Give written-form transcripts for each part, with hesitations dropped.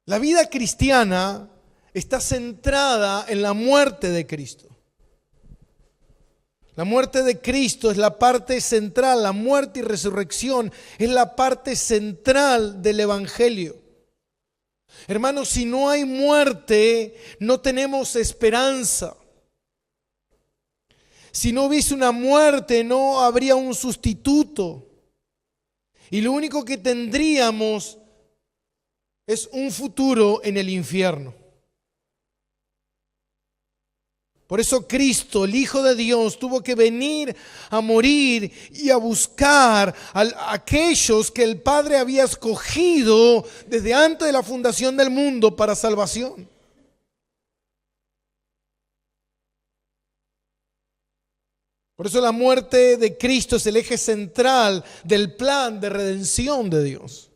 La vida cristiana está centrada en la muerte de Cristo. La muerte de Cristo es la parte central, la muerte y resurrección es la parte central del Evangelio. Hermanos, si no hay muerte, no tenemos esperanza. Si no hubiese una muerte, no habría un sustituto. Y lo único que tendríamos es un futuro en el infierno. Por eso Cristo, el Hijo de Dios, tuvo que venir a morir y a buscar a aquellos que el Padre había escogido desde antes de la fundación del mundo para salvación. Por eso la muerte de Cristo es el eje central del plan de redención de Dios.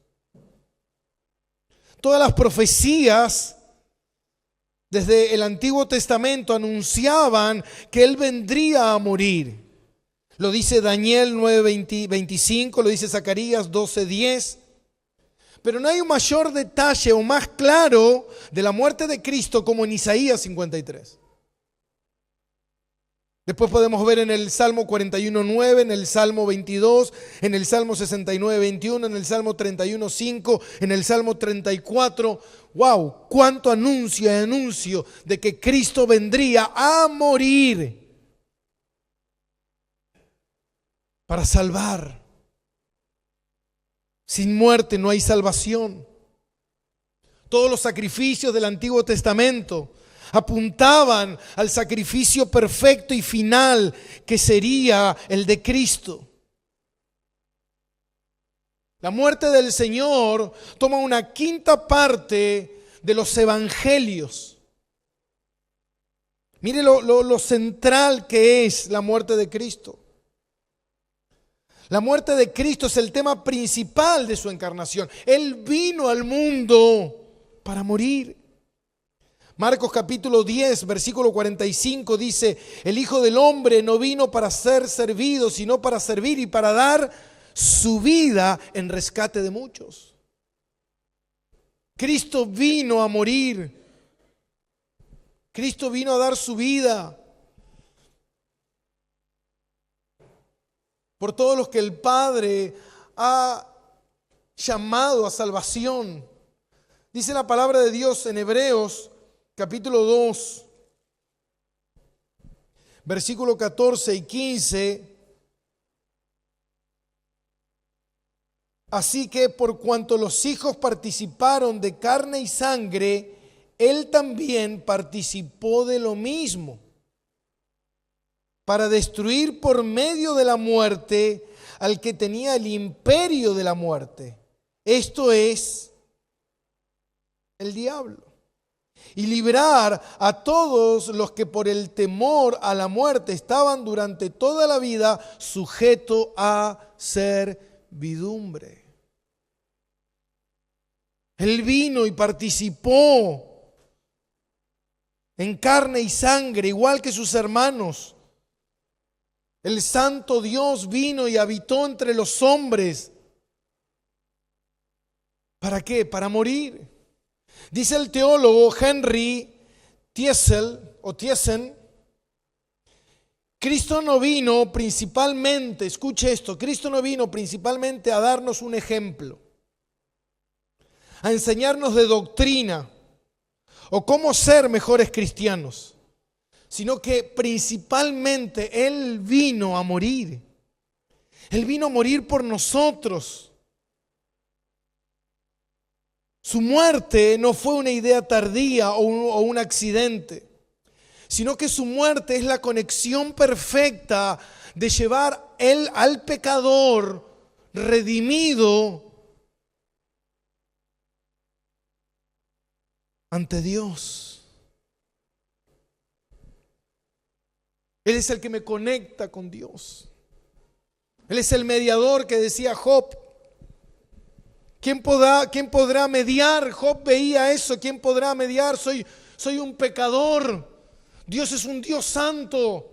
Todas las profecías desde el Antiguo Testamento anunciaban que Él vendría a morir. Lo dice Daniel 9:25, lo dice Zacarías 12:10. Pero no hay un mayor detalle o más claro de la muerte de Cristo como en Isaías 53. Después podemos ver en el Salmo 41:9, en el Salmo 22, en el Salmo 69:21, en el Salmo 31:5, en el Salmo 34. ¡Wow! ¡Cuánto anuncio y anuncio de que Cristo vendría a morir para salvar! Sin muerte no hay salvación. Todos los sacrificios del Antiguo Testamento apuntaban al sacrificio perfecto y final que sería el de Cristo. La muerte del Señor toma una quinta parte de los evangelios. Mire lo central que es la muerte de Cristo. La muerte de Cristo es el tema principal de su encarnación. Él vino al mundo para morir. Marcos capítulo 10, versículo 45 dice: el Hijo del Hombre no vino para ser servido, sino para servir y para dar su vida en rescate de muchos. Cristo vino a morir. Cristo vino a dar su vida por todos los que el Padre ha llamado a salvación. Dice la palabra de Dios en Hebreos capítulo 2, versículo 14 y 15. Así que por cuanto los hijos participaron de carne y sangre, Él también participó de lo mismo, para destruir por medio de la muerte al que tenía el imperio de la muerte, esto es, el diablo, y librar a todos los que por el temor a la muerte estaban durante toda la vida sujetos a servidumbre. Él vino y participó en carne y sangre, igual que sus hermanos. El santo Dios vino y habitó entre los hombres. ¿Para qué? Para morir. Dice el teólogo Henry Thiesen, Cristo no vino principalmente, escuche esto, Cristo no vino principalmente a darnos un ejemplo, a enseñarnos de doctrina o cómo ser mejores cristianos, sino que principalmente Él vino a morir. Él vino a morir por nosotros. Su muerte no fue una idea tardía o un accidente, sino que su muerte es la conexión perfecta de llevar Él al pecador redimido ante Dios. Él es el que me conecta con Dios. Él es el mediador que decía Job. ¿Quién podrá mediar? Job veía eso. ¿Quién podrá mediar? Soy un pecador. Dios es un Dios santo.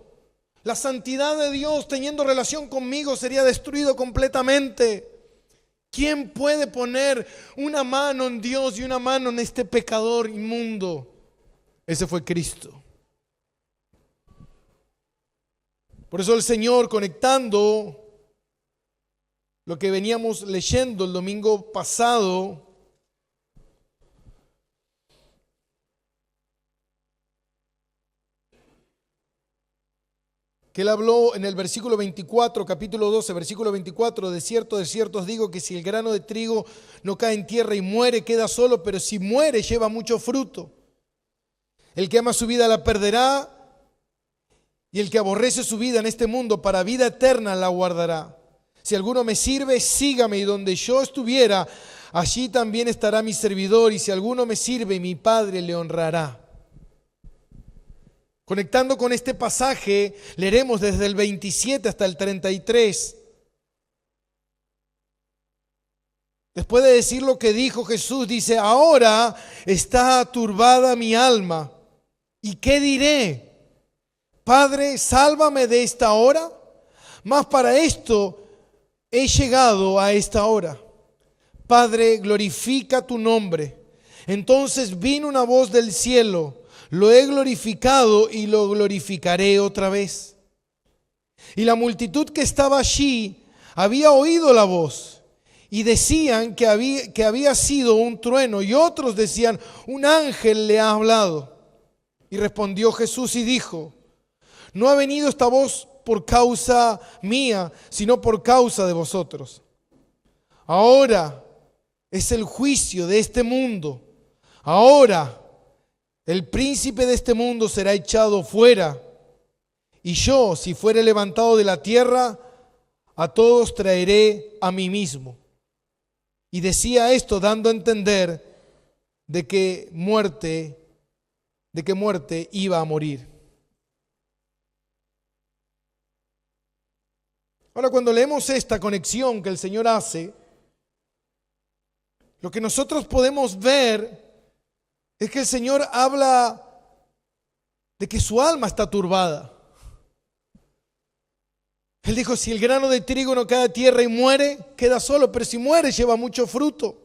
La santidad de Dios teniendo relación conmigo sería destruido completamente. ¿Quién puede poner una mano en Dios y una mano en este pecador inmundo? Ese fue Cristo. Por eso el Señor, conectando lo que veníamos leyendo el domingo pasado, que Él habló en el versículo 24, capítulo 12, versículo 24, de cierto os digo que si el grano de trigo no cae en tierra y muere, queda solo, pero si muere, lleva mucho fruto. El que ama su vida la perderá, y el que aborrece su vida en este mundo para vida eterna la guardará. Si alguno me sirve, sígame, y donde yo estuviera, allí también estará mi servidor, y si alguno me sirve, mi Padre le honrará. Conectando con este pasaje, leeremos desde el 27 hasta el 33. Después de decir lo que dijo Jesús, dice: ahora está turbada mi alma. ¿Y qué diré? Padre, sálvame de esta hora. Mas para esto he llegado a esta hora. Padre, glorifica tu nombre. Entonces vino una voz del cielo: lo he glorificado y lo glorificaré otra vez. Y la multitud que estaba allí había oído la voz y decían que había sido un trueno, y otros decían: un ángel le ha hablado. Y respondió Jesús y dijo: no ha venido esta voz por causa mía, sino por causa de vosotros. Ahora es el juicio de este mundo. Ahora el príncipe de este mundo será echado fuera. Y yo, si fuere levantado de la tierra, a todos traeré a mí mismo. Y decía esto dando a entender de que muerte iba a morir. Ahora, cuando leemos esta conexión que el Señor hace, lo que nosotros podemos ver es que el Señor habla de que su alma está turbada. Él dijo: si el grano de trigo no cae a tierra y muere, queda solo, pero si muere, lleva mucho fruto.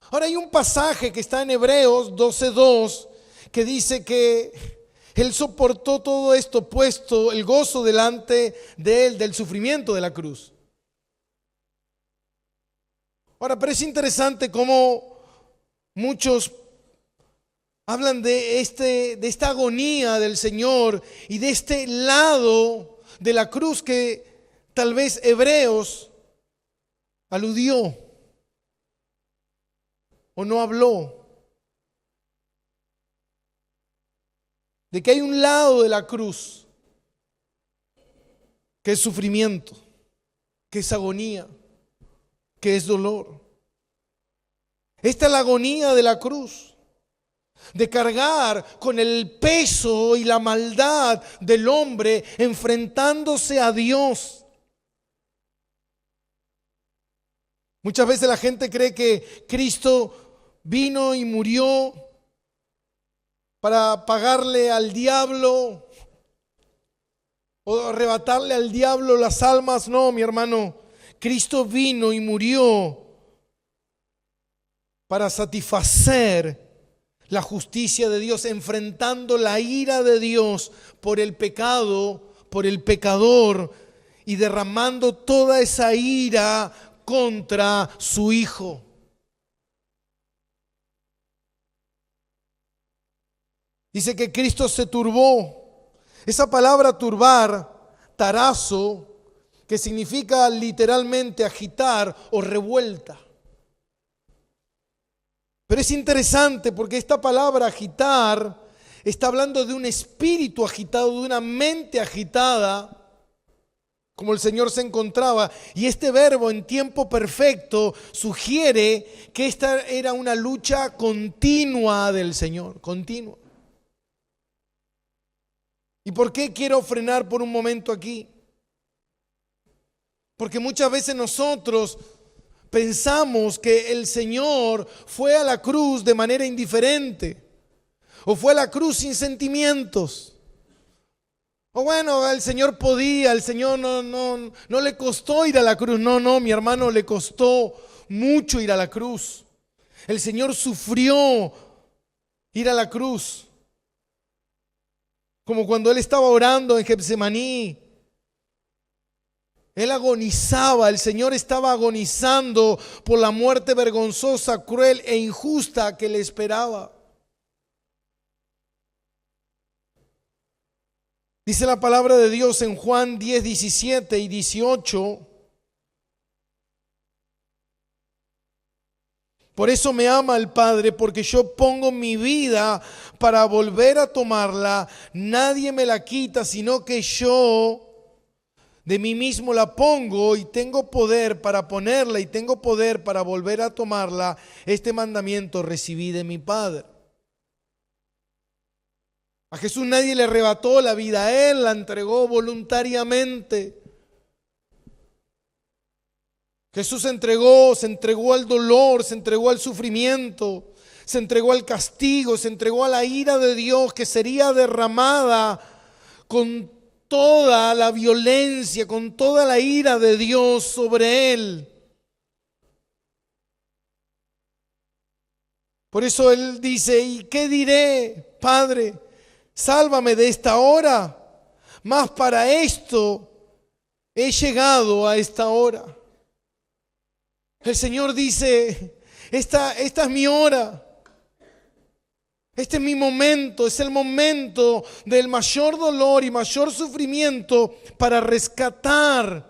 Ahora hay un pasaje que está en Hebreos 12:2 que dice que Él soportó todo esto puesto el gozo delante de Él del sufrimiento de la cruz. Ahora, pero es interesante cómo muchos hablan de esta agonía del Señor y de este lado de la cruz que tal vez Hebreos aludió o no habló. De que hay un lado de la cruz que es sufrimiento, que es agonía, que es dolor. Esta es la agonía de la cruz, de cargar con el peso y la maldad del hombre enfrentándose a Dios. Muchas veces la gente cree que Cristo vino y murió para pagarle al diablo o arrebatarle al diablo las almas. No, mi hermano, Cristo vino y murió para satisfacer la justicia de Dios, enfrentando la ira de Dios por el pecado, por el pecador, y derramando toda esa ira contra su Hijo. Dice que Cristo se turbó. Esa palabra turbar, tarazo, que significa literalmente agitar o revuelta. Pero es interesante porque esta palabra agitar está hablando de un espíritu agitado, de una mente agitada, como el Señor se encontraba. Y este verbo en tiempo perfecto sugiere que esta era una lucha continua del Señor, continua. ¿Y por qué quiero frenar por un momento aquí? Porque muchas veces nosotros pensamos que el Señor fue a la cruz de manera indiferente, o fue a la cruz sin sentimientos, O bueno, el Señor podía, el Señor no le costó ir a la cruz. No, mi hermano, le costó mucho ir a la cruz. El Señor sufrió ir a la cruz. Como cuando Él estaba orando en Getsemaní. Él agonizaba, el Señor estaba agonizando por la muerte vergonzosa, cruel e injusta que le esperaba. Dice la palabra de Dios en Juan 10, 17 y 18. Por eso me ama el Padre, porque yo pongo mi vida para volver a tomarla. Nadie me la quita, sino que yo de mí mismo la pongo, y tengo poder para ponerla y tengo poder para volver a tomarla. Este mandamiento recibí de mi Padre. A Jesús nadie le arrebató la vida, Él la entregó voluntariamente. Jesús se entregó al dolor, se entregó al sufrimiento, se entregó al castigo, se entregó a la ira de Dios que sería derramada con toda la violencia, con toda la ira de Dios sobre Él. Por eso Él dice: ¿y qué diré, Padre? Sálvame de esta hora, mas para esto he llegado a esta hora. El Señor dice: esta es mi hora. Este es mi momento, es el momento del mayor dolor y mayor sufrimiento para rescatar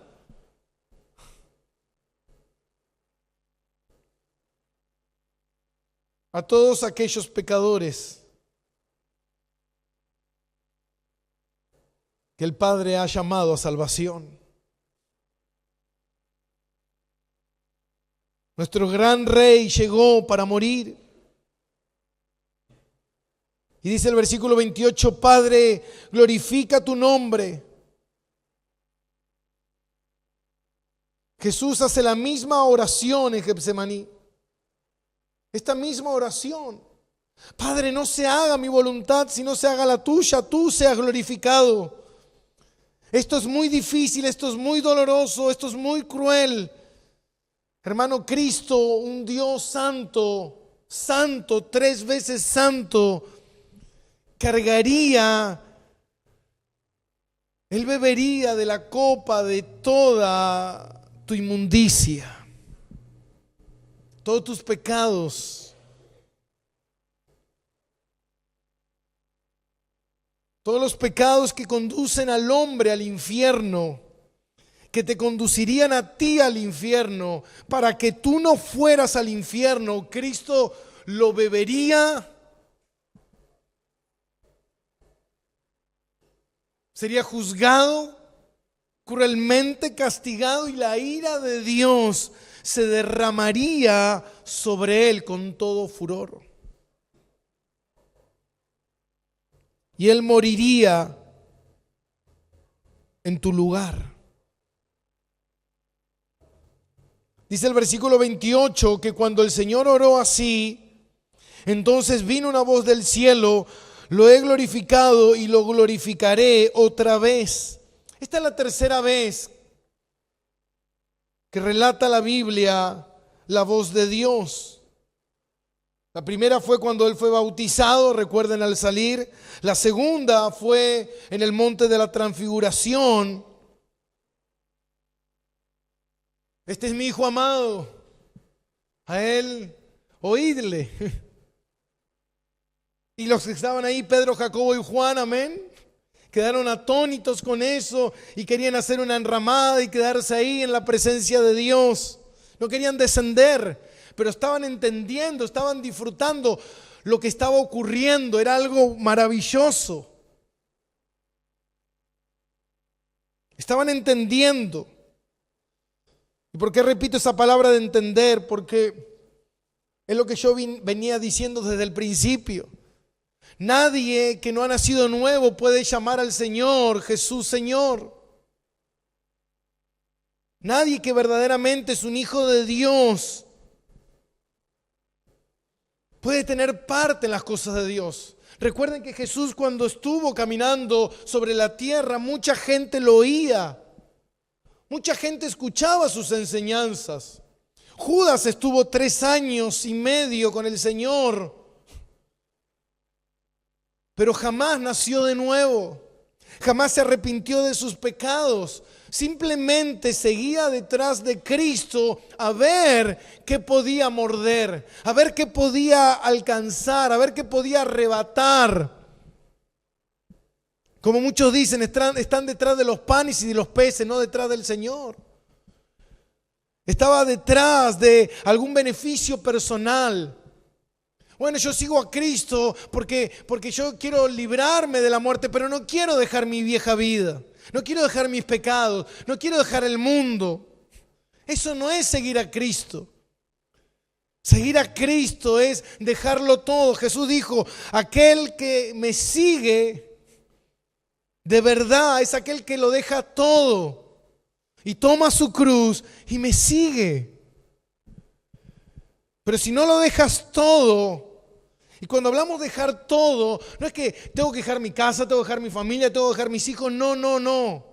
a todos aquellos pecadores que el Padre ha llamado a salvación. Nuestro gran Rey llegó para morir. Y dice el versículo 28, Padre, glorifica tu nombre. Jesús hace la misma oración en Getsemaní. Esta misma oración. Padre, no se haga mi voluntad, sino se haga la tuya, tú seas glorificado. Esto es muy difícil, esto es muy doloroso, esto es muy cruel. Hermano, Cristo, un Dios santo, santo, 3 veces santo, cargaría, Él bebería de la copa de toda tu inmundicia, todos tus pecados. Todos los pecados que conducen al hombre al infierno, que te conducirían a ti al infierno, para que tú no fueras al infierno, Cristo lo bebería. Sería juzgado, cruelmente castigado, y la ira de Dios se derramaría sobre él con todo furor. Y él moriría en tu lugar. Dice el versículo 28 que cuando el Señor oró así, entonces vino una voz del cielo: lo he glorificado y lo glorificaré otra vez. Esta es la tercera vez que relata la Biblia la voz de Dios. La primera fue cuando él fue bautizado, recuerden, al salir. La segunda fue en el monte de la transfiguración. Este es mi hijo amado, a él oídle. Y los que estaban ahí, Pedro, Jacobo y Juan, amén, quedaron atónitos con eso y querían hacer una enramada y quedarse ahí en la presencia de Dios. No querían descender, pero estaban entendiendo, estaban disfrutando lo que estaba ocurriendo. Era algo maravilloso. Estaban entendiendo. ¿Y por qué repito esa palabra de entender? Porque es lo que yo venía diciendo desde el principio. Nadie que no ha nacido nuevo puede llamar al Señor Jesús Señor. Nadie que verdaderamente es un hijo de Dios puede tener parte en las cosas de Dios. Recuerden que Jesús, cuando estuvo caminando sobre la tierra, mucha gente lo oía. Mucha gente escuchaba sus enseñanzas. Judas estuvo 3 años y medio con el Señor, pero jamás nació de nuevo. Jamás se arrepintió de sus pecados. Simplemente seguía detrás de Cristo a ver qué podía morder, a ver qué podía alcanzar, a ver qué podía arrebatar. Como muchos dicen, están detrás de los panes y de los peces, no detrás del Señor. Estaba detrás de algún beneficio personal. Bueno, yo sigo a Cristo porque yo quiero librarme de la muerte, pero no quiero dejar mi vieja vida. No quiero dejar mis pecados. No quiero dejar el mundo. Eso no es seguir a Cristo. Seguir a Cristo es dejarlo todo. Jesús dijo, aquel que me sigue de verdad es aquel que lo deja todo y toma su cruz y me sigue. Pero si no lo dejas todo, y cuando hablamos de dejar todo, no es que tengo que dejar mi casa, tengo que dejar mi familia, tengo que dejar mis hijos, no.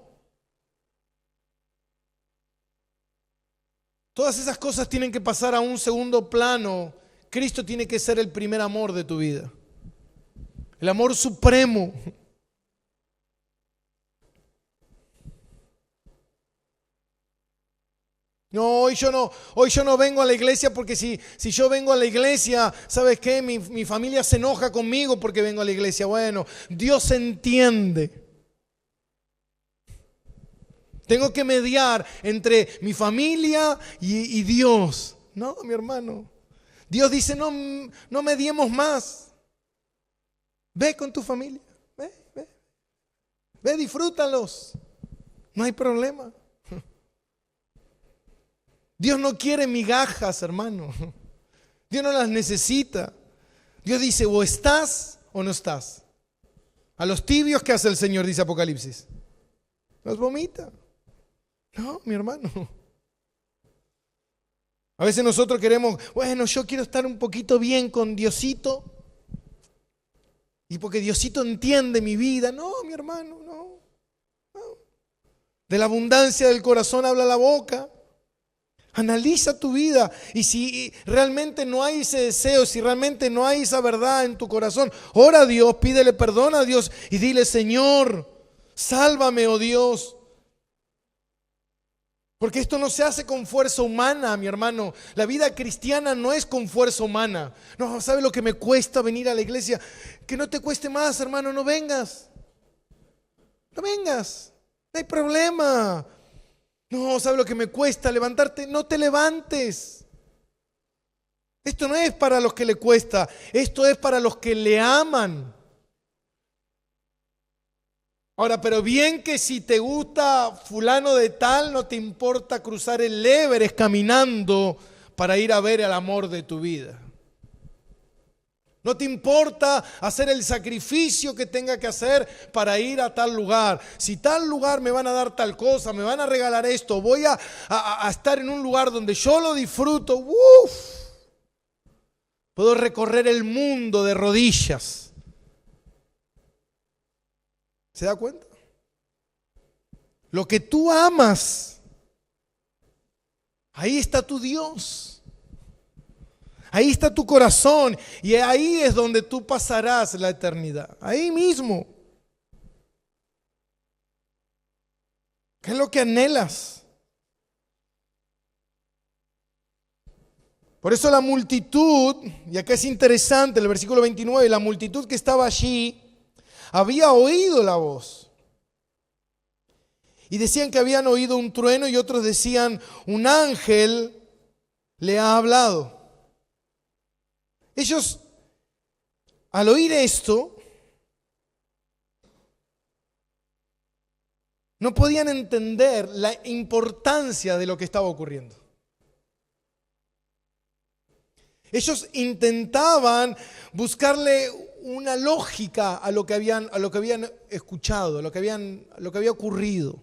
Todas esas cosas tienen que pasar a un segundo plano. Cristo tiene que ser el primer amor de tu vida, el amor supremo. No, hoy yo no vengo a la iglesia porque si yo vengo a la iglesia, ¿sabes qué? Mi familia se enoja conmigo porque vengo a la iglesia. Bueno, Dios entiende. Tengo que mediar entre mi familia y Dios. No, mi hermano. Dios dice, no mediemos más. Ve con tu familia. Ve, disfrútalos. No hay problema. Dios no quiere migajas, hermano. Dios no las necesita. Dios dice, o estás o no estás. A los tibios, ¿qué hace el Señor? Dice Apocalipsis. Los vomita. No, mi hermano. A veces nosotros queremos, bueno, yo quiero estar un poquito bien con Diosito. Y porque Diosito entiende mi vida. No, mi hermano, no. De la abundancia del corazón habla la boca. Analiza tu vida y si realmente no hay ese deseo, si realmente no hay esa verdad en tu corazón, ora a Dios, pídele perdón a Dios y dile, Señor, sálvame, oh Dios. Porque esto no se hace con fuerza humana, mi hermano. La vida cristiana no es con fuerza humana. No, ¿sabe lo que me cuesta venir a la iglesia? Que no te cueste más, hermano, no vengas. No vengas, no hay problema. No, ¿sabe lo que me cuesta levantarte? No te levantes. Esto no es para los que le cuesta, esto es para los que le aman. Ahora, pero bien que si te gusta fulano de tal, no te importa cruzar el Everest caminando para ir a ver el amor de tu vida. No te importa hacer el sacrificio que tenga que hacer para ir a tal lugar. Si tal lugar me van a dar tal cosa, me van a regalar esto, voy a estar en un lugar donde yo lo disfruto. Puedo recorrer el mundo de rodillas. ¿Se da cuenta? Lo que tú amas, ahí está tu Dios. Ahí está tu corazón y ahí es donde tú pasarás la eternidad. Ahí mismo. ¿Qué es lo que anhelas? Por eso la multitud, y acá es interesante el versículo 29, la multitud que estaba allí había oído la voz. Y decían que habían oído un trueno y otros decían, un ángel le ha hablado. Ellos, al oír esto, no podían entender la importancia de lo que estaba ocurriendo. Ellos intentaban buscarle una lógica a lo que habían escuchado, a lo que había ocurrido.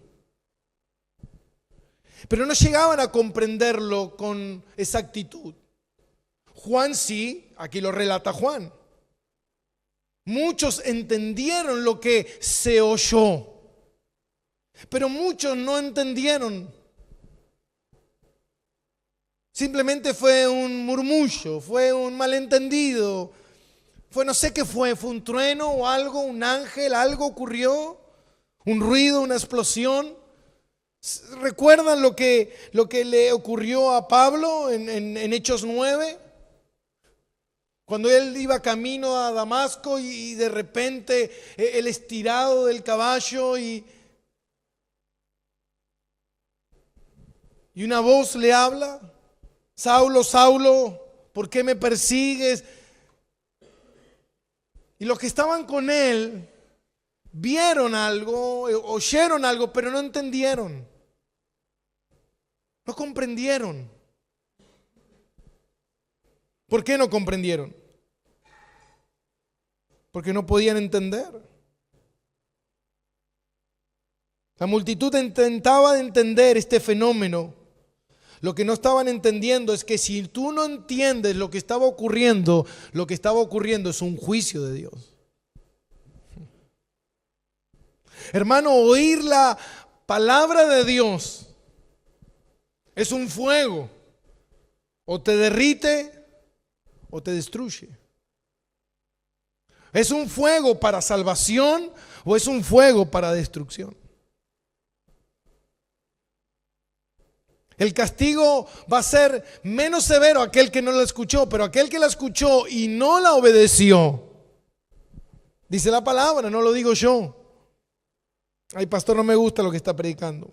Pero no llegaban a comprenderlo con exactitud. Juan sí, aquí lo relata Juan. Muchos entendieron lo que se oyó, pero muchos no entendieron. Simplemente fue un murmullo, fue un malentendido, fue no sé qué fue un trueno o algo, un ángel, algo ocurrió, un ruido, una explosión. ¿Recuerdan lo que le ocurrió a Pablo en Hechos 9? Cuando él iba camino a Damasco y de repente el estirado del caballo y una voz le habla: Saulo, Saulo, ¿por qué me persigues? Y los que estaban con él vieron algo, oyeron algo, pero no entendieron, no comprendieron. ¿Por qué no comprendieron? Porque no podían entender. La multitud intentaba entender este fenómeno. Lo que no estaban entendiendo es que si tú no entiendes lo que estaba ocurriendo es un juicio de Dios. Hermano, oír la palabra de Dios es un fuego. O te derrite o te destruye. ¿Es un fuego para salvación o es un fuego para destrucción? El castigo va a ser menos severo a aquel que no la escuchó, pero aquel que la escuchó y no la obedeció, dice la palabra, no lo digo yo. Ay, pastor, no me gusta lo que está predicando.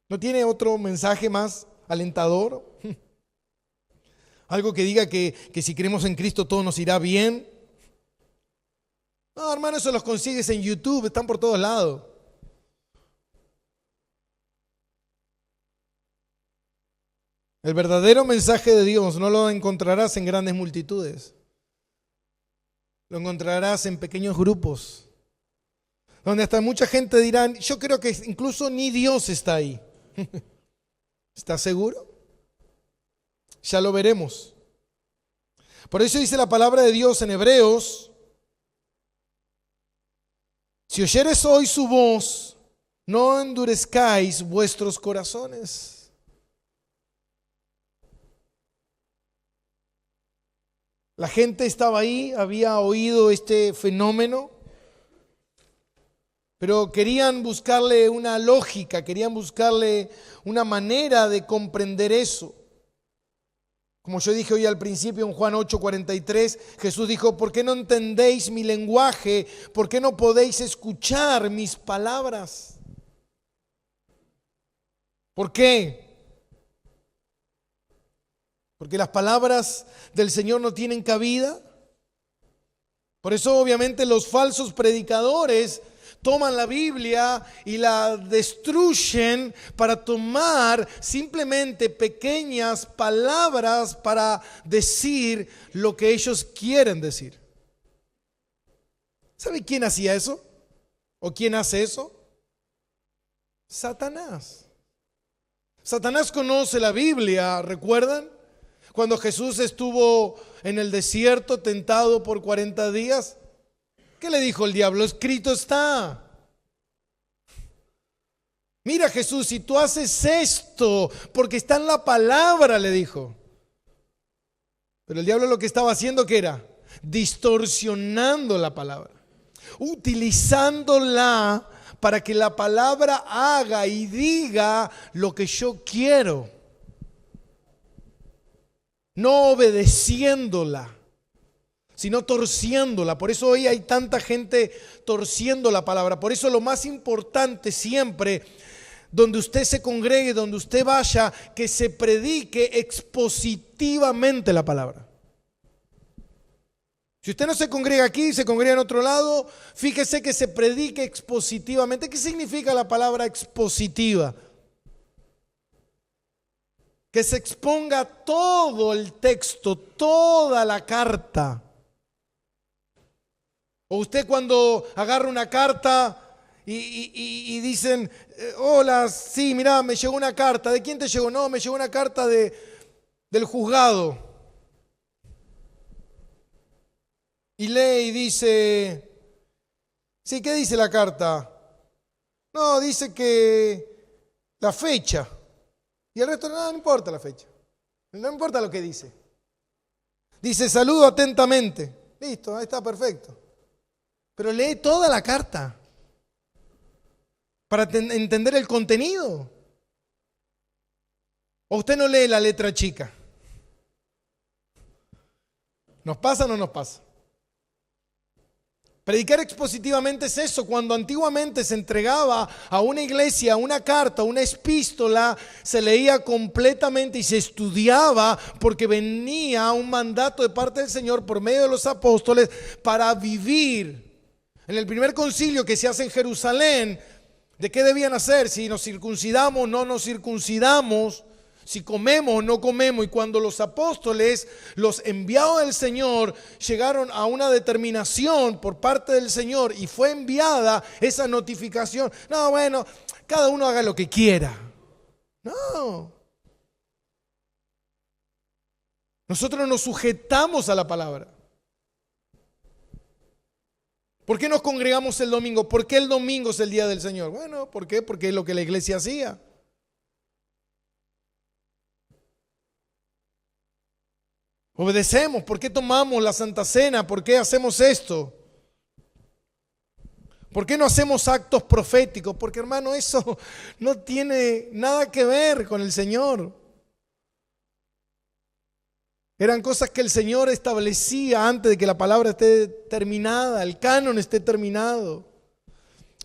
¿No tiene otro mensaje más alentador? Algo que diga que si creemos en Cristo todo nos irá bien. No, hermano, eso los consigues en YouTube, están por todos lados. El verdadero mensaje de Dios no lo encontrarás en grandes multitudes. Lo encontrarás en pequeños grupos, donde hasta mucha gente dirá: yo creo que incluso ni Dios está ahí. ¿Estás seguro? Ya lo veremos. Por eso dice la palabra de Dios en Hebreos: si oyeres hoy su voz, no endurezcáis vuestros corazones. La gente estaba ahí, había oído este fenómeno, pero querían buscarle una lógica, querían buscarle una manera de comprender eso. Como yo dije hoy al principio en Juan 8:43, Jesús dijo: ¿por qué no entendéis mi lenguaje? ¿Por qué no podéis escuchar mis palabras? ¿Por qué? Porque las palabras del Señor no tienen cabida. Por eso obviamente los falsos predicadores toman la Biblia y la destruyen para tomar simplemente pequeñas palabras para decir lo que ellos quieren decir. ¿Sabe quién hacía eso? ¿O quién hace eso? Satanás. Satanás conoce la Biblia, ¿recuerdan? Cuando Jesús estuvo en el desierto tentado por 40 días, ¿qué le dijo el diablo? Escrito está. Mira, Jesús, si tú haces esto, porque está en la palabra, le dijo. Pero el diablo lo que estaba haciendo, ¿qué era? Distorsionando la palabra, utilizándola para que la palabra haga y diga lo que yo quiero, no obedeciéndola, sino torciéndola. Por eso hoy hay tanta gente torciendo la palabra. Por eso lo más importante siempre, donde usted se congregue, donde usted vaya, que se predique expositivamente la palabra. Si usted no se congrega aquí, se congrega en otro lado, fíjese que se predique expositivamente. ¿Qué significa la palabra expositiva? Que se exponga todo el texto, toda la carta. O usted cuando agarra una carta y dicen: hola, sí, mira, me llegó una carta. ¿De quién te llegó? No, me llegó una carta del juzgado. y lee y dice, sí, ¿qué dice la carta? No, dice que la fecha. Y el resto, no importa la fecha. No importa lo que dice. Dice, saludo atentamente. Listo, ahí está, perfecto. Pero lee toda la carta para entender el contenido. ¿O usted no lee la letra chica? ¿Nos pasa o no nos pasa? Predicar expositivamente es eso. Cuando antiguamente se entregaba a una iglesia una carta, una epístola, se leía completamente y se estudiaba porque venía un mandato de parte del Señor por medio de los apóstoles para vivir. En el primer concilio que se hace en Jerusalén, ¿de qué debían hacer? Si nos circuncidamos o no nos circuncidamos, si comemos o no comemos. Y cuando los apóstoles, los enviados del Señor, llegaron a una determinación por parte del Señor y fue enviada esa notificación, no, bueno, cada uno haga lo que quiera. No. Nosotros nos sujetamos a la palabra. ¿Por qué nos congregamos el domingo? ¿Por qué el domingo es el día del Señor? Bueno, ¿por qué? Porque es lo que la iglesia hacía. Obedecemos. ¿Por qué tomamos la Santa Cena? ¿Por qué hacemos esto? ¿Por qué no hacemos actos proféticos? Porque, hermano, eso no tiene nada que ver con el Señor. Eran cosas que el Señor establecía antes de que la palabra esté terminada, el canon esté terminado.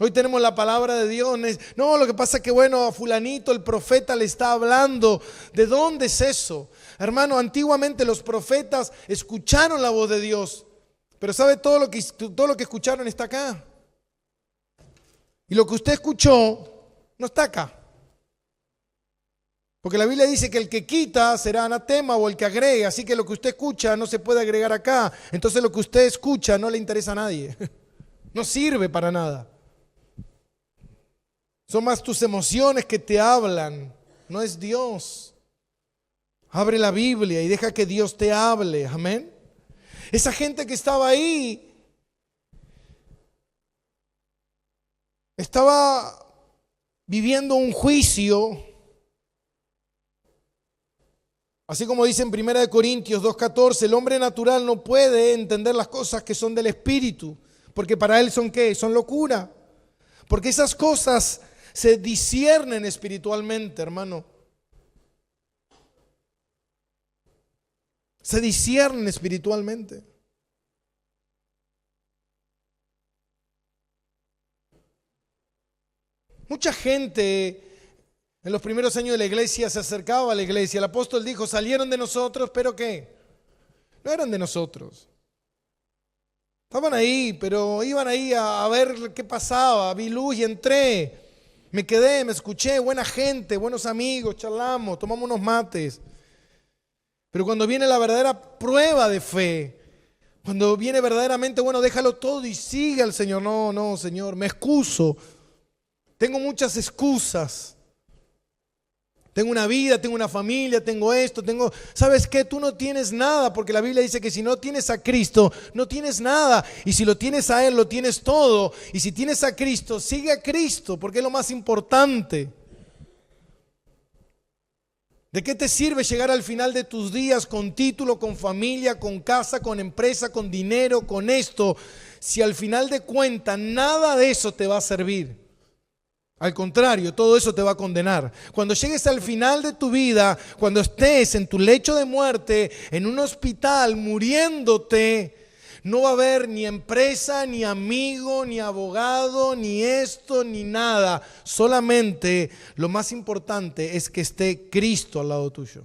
Hoy tenemos la palabra de Dios. No, lo que pasa es que, bueno, a fulanito el profeta le está hablando. ¿De dónde es eso? Hermano, antiguamente los profetas escucharon la voz de Dios. Pero ¿sabe? Todo lo que escucharon está acá. Y lo que usted escuchó no está acá. Porque la Biblia dice que el que quita será anatema o el que agrega. Así que lo que usted escucha no se puede agregar acá. Entonces lo que usted escucha no le interesa a nadie. No sirve para nada. Son más tus emociones que te hablan. No es Dios. Abre la Biblia y deja que Dios te hable. Amén. Esa gente que estaba ahí estaba viviendo un juicio. Así como dice en 1 Corintios 2:14, el hombre natural no puede entender las cosas que son del Espíritu, porque para él son ¿qué? Son locura. Porque esas cosas se disciernen espiritualmente, hermano. Se disciernen espiritualmente. Mucha gente en los primeros años de la iglesia se acercaba a la iglesia. El apóstol dijo, salieron de nosotros, pero ¿qué? No eran de nosotros. Estaban ahí, pero iban ahí a ver qué pasaba. Vi luz y entré. Me quedé, me escuché, buena gente, buenos amigos, charlamos, tomamos unos mates. Pero cuando viene la verdadera prueba de fe, cuando viene verdaderamente, bueno, déjalo todo y sigue al Señor. No, Señor, me excuso. Tengo muchas excusas. Tengo una vida, tengo una familia, tengo esto, ¿sabes qué? Tú no tienes nada, porque la Biblia dice que si no tienes a Cristo, no tienes nada. Y si lo tienes a Él, lo tienes todo. Y si tienes a Cristo, sigue a Cristo, porque es lo más importante. ¿De qué te sirve llegar al final de tus días con título, con familia, con casa, con empresa, con dinero, con esto, si al final de cuentas nada de eso te va a servir? Al contrario, todo eso te va a condenar. Cuando llegues al final de tu vida, cuando estés en tu lecho de muerte, en un hospital, muriéndote, no va a haber ni empresa, ni amigo, ni abogado, ni esto, ni nada. Solamente lo más importante es que esté Cristo al lado tuyo.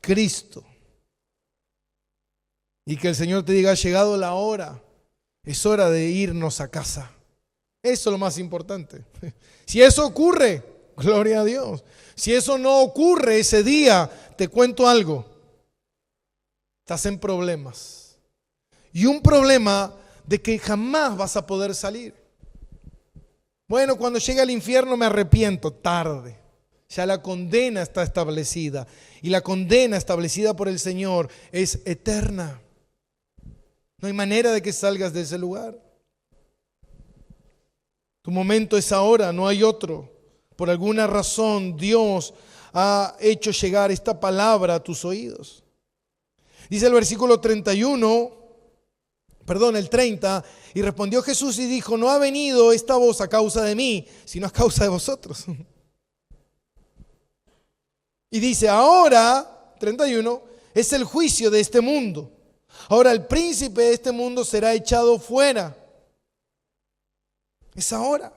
Cristo. Y que el Señor te diga, ha llegado la hora. Es hora de irnos a casa. Eso es lo más importante. Si eso ocurre, gloria a Dios. Si eso no ocurre ese día, te cuento algo. Estás en problemas. Y un problema de que jamás vas a poder salir. Bueno, cuando llegue al infierno me arrepiento. Tarde. Ya la condena está establecida. Y la condena establecida por el Señor es eterna. No hay manera de que salgas de ese lugar. Tu momento es ahora, no hay otro. Por alguna razón Dios ha hecho llegar esta palabra a tus oídos. Dice el versículo 30, y respondió Jesús y dijo: no ha venido esta voz a causa de mí, sino a causa de vosotros. Y dice: ahora, 31, es el juicio de este mundo. Ahora el príncipe de este mundo será echado fuera. Es ahora.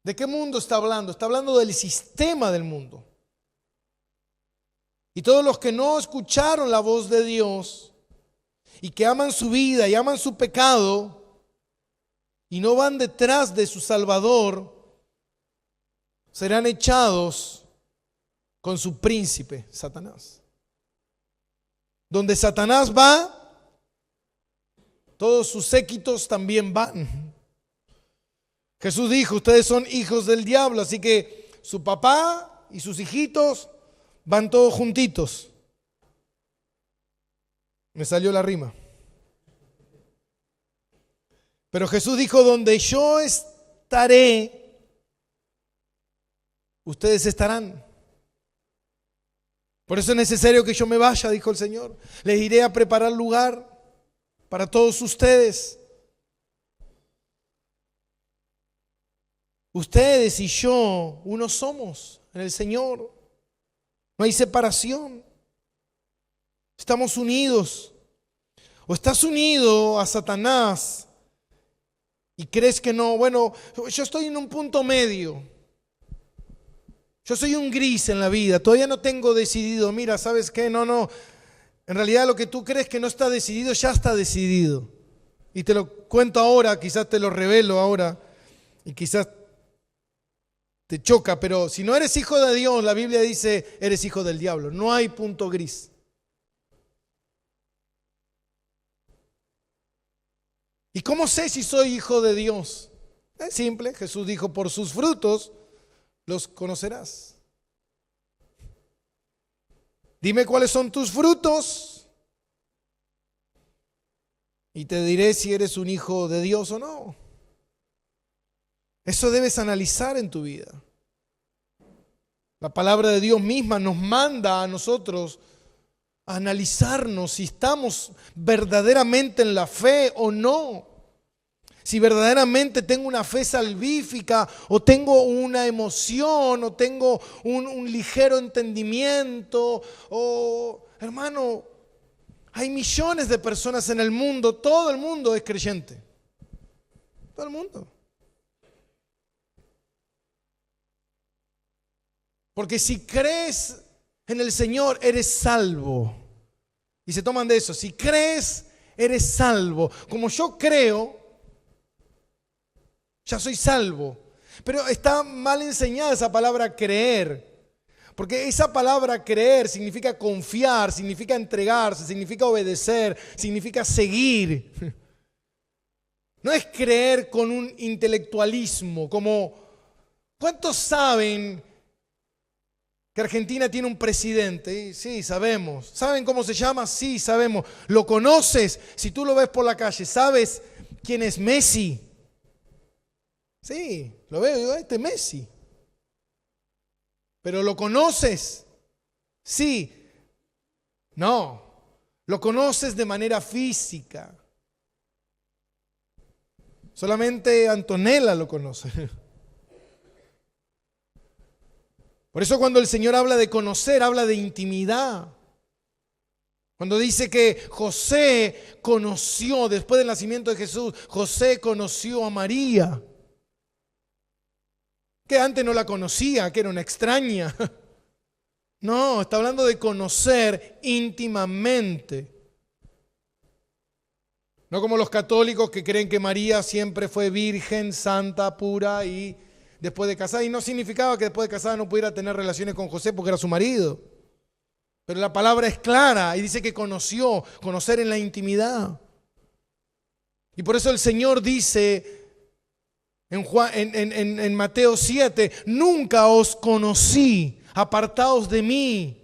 ¿De qué mundo está hablando? Está hablando del sistema del mundo. Y todos los que no escucharon la voz de Dios y que aman su vida y aman su pecado y no van detrás de su Salvador, serán echados con su príncipe, Satanás. Donde Satanás va, todos sus séquitos también van. Jesús dijo: ustedes son hijos del diablo, así que su papá y sus hijitos van todos juntitos. Me salió la rima. Pero Jesús dijo: donde yo estaré, ustedes estarán. Por eso es necesario que yo me vaya, dijo el Señor. Les iré a preparar lugar para todos ustedes. Ustedes y yo, uno somos en el Señor. No hay separación. Estamos unidos. O estás unido a Satanás y crees que no. Bueno, yo estoy en un punto medio. Yo soy un gris en la vida. Todavía no tengo decidido. Mira, ¿sabes qué? No. En realidad lo que tú crees que no está decidido, ya está decidido. Y te lo cuento ahora, quizás te lo revelo ahora. Y quizás te choca, pero si no eres hijo de Dios, la Biblia dice, eres hijo del diablo. No hay punto gris. ¿Y cómo sé si soy hijo de Dios? Es simple. Jesús dijo: por sus frutos los conocerás. Dime cuáles son tus frutos y te diré si eres un hijo de Dios o no. Eso debes analizar en tu vida. La palabra de Dios misma nos manda a nosotros a analizarnos si estamos verdaderamente en la fe o no. Si verdaderamente tengo una fe salvífica o tengo una emoción o tengo un ligero entendimiento. O, hermano, hay millones de personas en el mundo, todo el mundo es creyente. Todo el mundo. Porque si crees en el Señor, eres salvo. Y se toman de eso. Si crees, eres salvo. Como yo creo, ya soy salvo. Pero está mal enseñada esa palabra creer. Porque esa palabra creer significa confiar, significa entregarse, significa obedecer, significa seguir. No es creer con un intelectualismo, como ¿cuántos saben que Argentina tiene un presidente? Sí, sabemos. ¿Saben cómo se llama? Sí, sabemos. ¿Lo conoces? Si tú lo ves por la calle, ¿sabes quién es Messi? Sí, lo veo y digo: este es Messi. ¿Pero lo conoces? Sí. No, lo conoces de manera física. Solamente Antonella lo conoce. Por eso cuando el Señor habla de conocer, habla de intimidad. Cuando dice que José conoció, después del nacimiento de Jesús, José conoció a María, que antes no la conocía, que era una extraña. No, está hablando de conocer íntimamente. No como los católicos que creen que María siempre fue virgen, santa, pura y después de casada. Y no significaba que después de casada no pudiera tener relaciones con José porque era su marido. Pero la palabra es clara y dice que conoció, conocer en la intimidad. Y por eso el Señor dice En Mateo 7, nunca os conocí, apartaos de mí,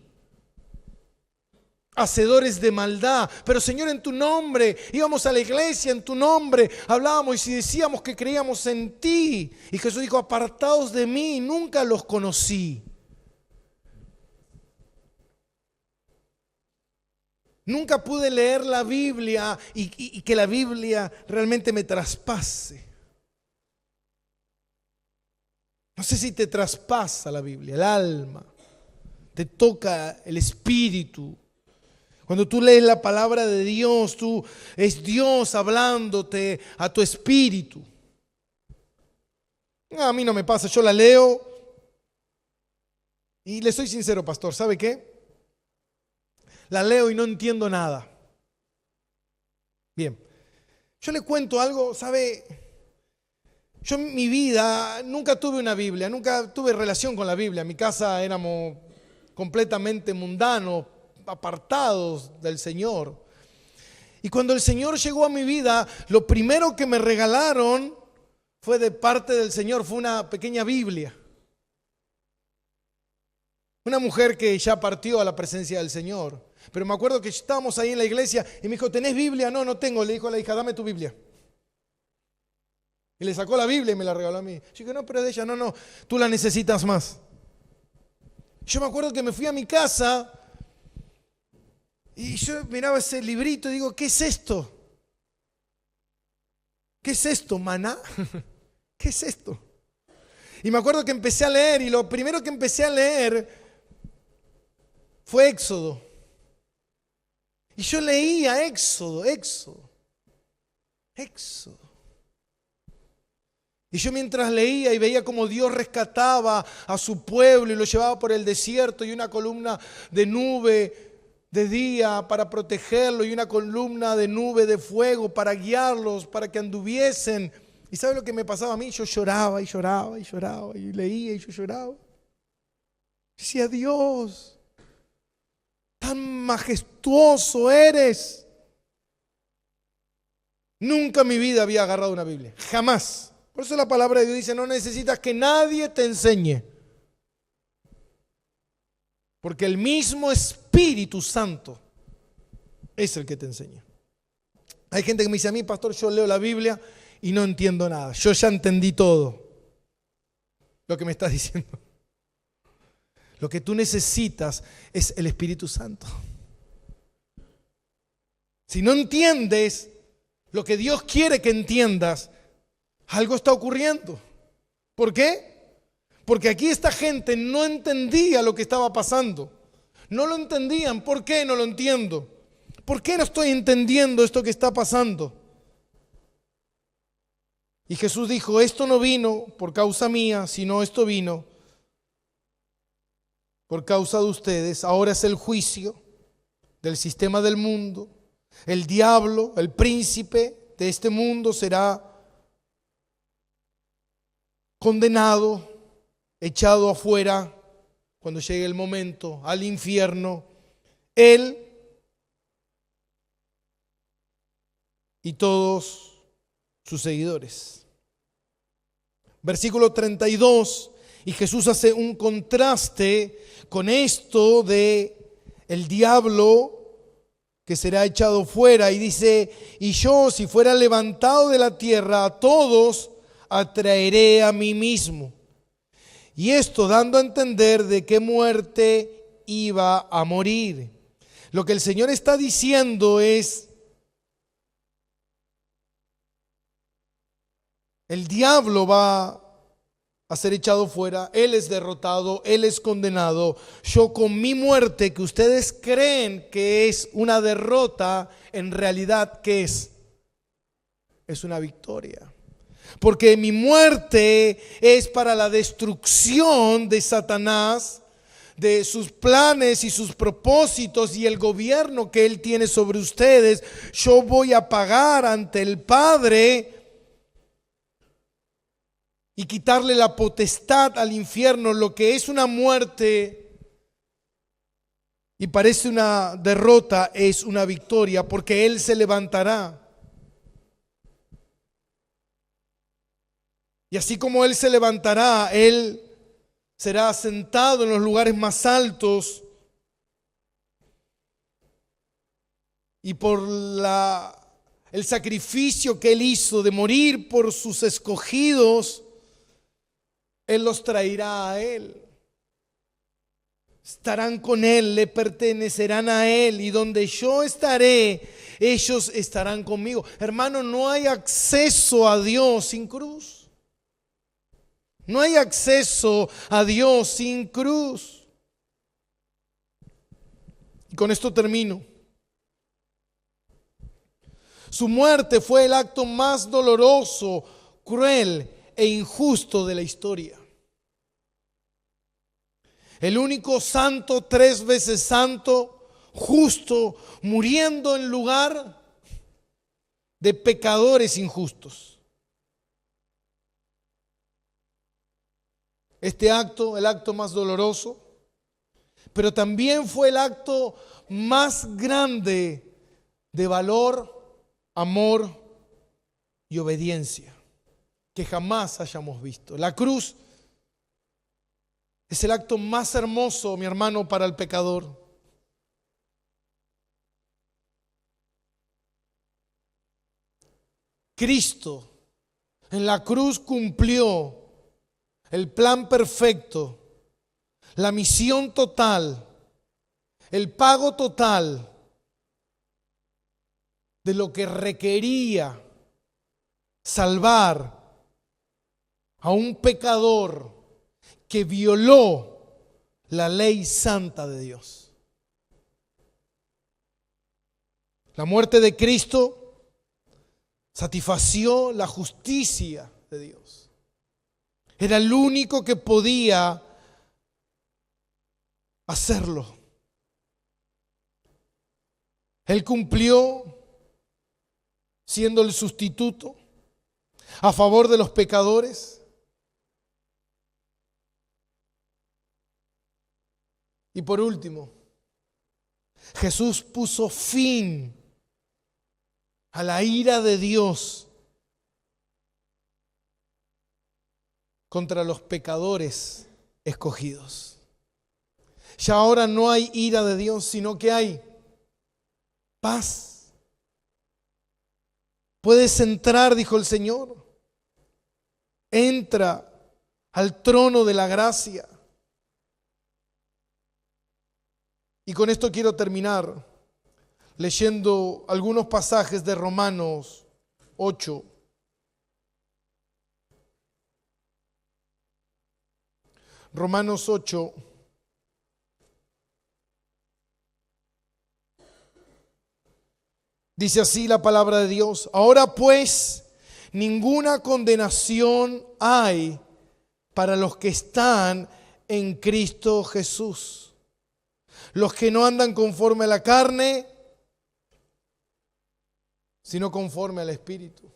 hacedores de maldad. Pero Señor, en tu nombre, íbamos a la iglesia, en tu nombre hablábamos y decíamos que creíamos en ti. Y Jesús dijo, apartaos de mí, nunca los conocí. Nunca pude leer la Biblia y que la Biblia realmente me traspase. No sé si te traspasa la Biblia, el alma, te toca el espíritu. Cuando tú lees la palabra de Dios, es Dios hablándote a tu espíritu. A mí no me pasa, yo la leo y le soy sincero, pastor, ¿sabe qué? La leo y no entiendo nada. Bien, yo le cuento algo, ¿sabe? Yo en mi vida nunca tuve una Biblia, nunca tuve relación con la Biblia. En mi casa éramos completamente mundanos, apartados del Señor. Y cuando el Señor llegó a mi vida, lo primero que me regalaron fue de parte del Señor, fue una pequeña Biblia. Una mujer que ya partió a la presencia del Señor. Pero me acuerdo que estábamos ahí en la iglesia y me dijo, ¿tenés Biblia? No, no tengo. Le dijo a la hija, dame tu Biblia. Y le sacó la Biblia y me la regaló a mí. Yo dije, no, pero es de ella. No, no, tú la necesitas más. Yo me acuerdo que me fui a mi casa y yo miraba ese librito y digo, ¿qué es esto? ¿Qué es esto, maná? ¿Qué es esto? Y me acuerdo que empecé a leer y lo primero que empecé a leer fue Éxodo. Y yo leía Éxodo. Y yo mientras leía y veía cómo Dios rescataba a su pueblo y lo llevaba por el desierto y una columna de nube de día para protegerlo y una columna de nube de fuego para guiarlos, para que anduviesen. ¿Y sabe lo que me pasaba a mí? Yo lloraba y lloraba y lloraba y leía y yo lloraba. Decía, Dios, tan majestuoso eres. Nunca en mi vida había agarrado una Biblia, jamás. Por eso la palabra de Dios dice, no necesitas que nadie te enseñe. Porque el mismo Espíritu Santo es el que te enseña. Hay gente que me dice a mí, pastor, yo leo la Biblia y no entiendo nada. Yo ya entendí todo lo que me estás diciendo. Lo que tú necesitas es el Espíritu Santo. Si no entiendes lo que Dios quiere que entiendas, algo está ocurriendo. ¿Por qué? Porque aquí esta gente no entendía lo que estaba pasando. No lo entendían. ¿Por qué no lo entiendo? ¿Por qué no estoy entendiendo esto que está pasando? Y Jesús dijo, esto no vino por causa mía, sino esto vino por causa de ustedes. Ahora es el juicio del sistema del mundo. El diablo, el príncipe de este mundo será condenado, echado afuera cuando llegue el momento, al infierno. Él y todos sus seguidores. Versículo 32, y Jesús hace un contraste con esto de el diablo que será echado fuera y dice, y yo si fuera levantado de la tierra a todos atraeré a mí mismo. Y esto dando a entender de qué muerte iba a morir. Lo que el Señor está diciendo es, el diablo va a ser echado fuera, él es derrotado, él es condenado. Yo con mi muerte, que ustedes creen que es una derrota, en realidad, ¿qué es? Es una victoria. Porque mi muerte es para la destrucción de Satanás, de sus planes y sus propósitos y el gobierno que él tiene sobre ustedes. Yo voy a pagar ante el Padre y quitarle la potestad al infierno. Lo que es una muerte y parece una derrota es una victoria, porque él se levantará. Y así como Él se levantará, Él será sentado en los lugares más altos. Y por el sacrificio que Él hizo de morir por sus escogidos, Él los traerá a Él. Estarán con Él, le pertenecerán a Él. Y donde yo estaré, ellos estarán conmigo. Hermano, no hay acceso a Dios sin cruz. No hay acceso a Dios sin cruz. Y con esto termino. Su muerte fue el acto más doloroso, cruel e injusto de la historia. El único santo, 3 veces santo, justo, muriendo en lugar de pecadores injustos. Este acto, el acto más doloroso, pero también fue el acto más grande de valor, amor y obediencia que jamás hayamos visto. La cruz es el acto más hermoso, mi hermano, para el pecador. Cristo en la cruz cumplió el plan perfecto, la misión total, el pago total de lo que requería salvar a un pecador que violó la ley santa de Dios. La muerte de Cristo satisfació la justicia de Dios. Era el único que podía hacerlo. Él cumplió siendo el sustituto a favor de los pecadores. Y por último, Jesús puso fin a la ira de Dios contra los pecadores escogidos. Ya ahora no hay ira de Dios, sino que hay paz. Puedes entrar, dijo el Señor. Entra al trono de la gracia. Y con esto quiero terminar leyendo algunos pasajes de Romanos 8. Romanos 8. Dice así la palabra de Dios. Ahora pues, ninguna condenación hay para los que están en Cristo Jesús. Los que no andan conforme a la carne, sino conforme al Espíritu.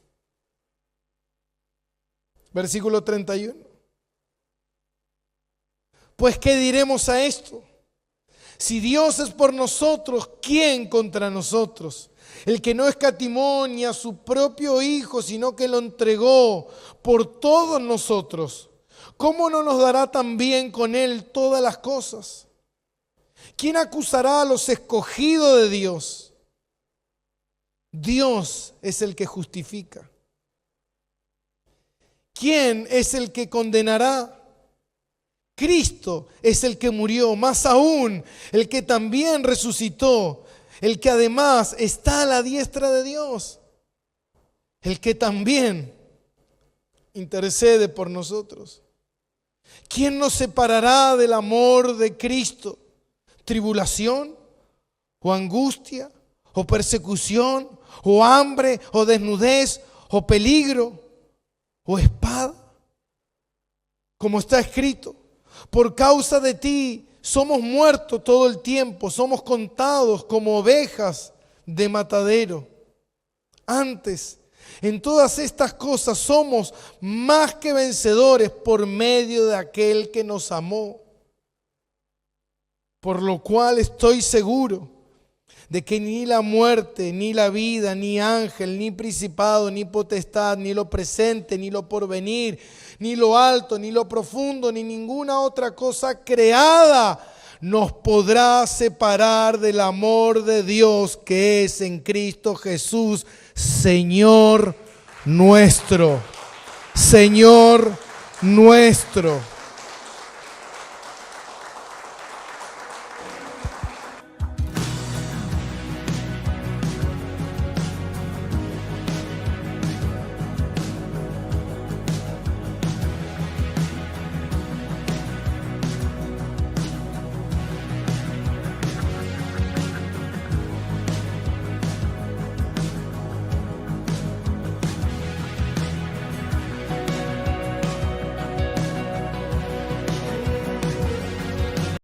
Versículo 31. Pues, ¿qué diremos a esto? Si Dios es por nosotros, ¿quién contra nosotros? El que no escatimó ni a su propio Hijo, sino que lo entregó por todos nosotros, ¿cómo no nos dará también con Él todas las cosas? ¿Quién acusará a los escogidos de Dios? Dios es el que justifica. ¿Quién es el que condenará? Cristo es el que murió, más aún el que también resucitó, el que además está a la diestra de Dios, el que también intercede por nosotros. ¿Quién nos separará del amor de Cristo? ¿Tribulación? ¿O angustia? ¿O persecución? ¿O hambre? ¿O desnudez? ¿O peligro? ¿O espada? Como está escrito, por causa de ti somos muertos todo el tiempo, somos contados como ovejas de matadero. Antes, en todas estas cosas somos más que vencedores por medio de aquel que nos amó. Por lo cual estoy seguro de que ni la muerte, ni la vida, ni ángel, ni principado, ni potestad, ni lo presente, ni lo porvenir, ni lo alto, ni lo profundo, ni ninguna otra cosa creada nos podrá separar del amor de Dios que es en Cristo Jesús, Señor nuestro. Señor nuestro.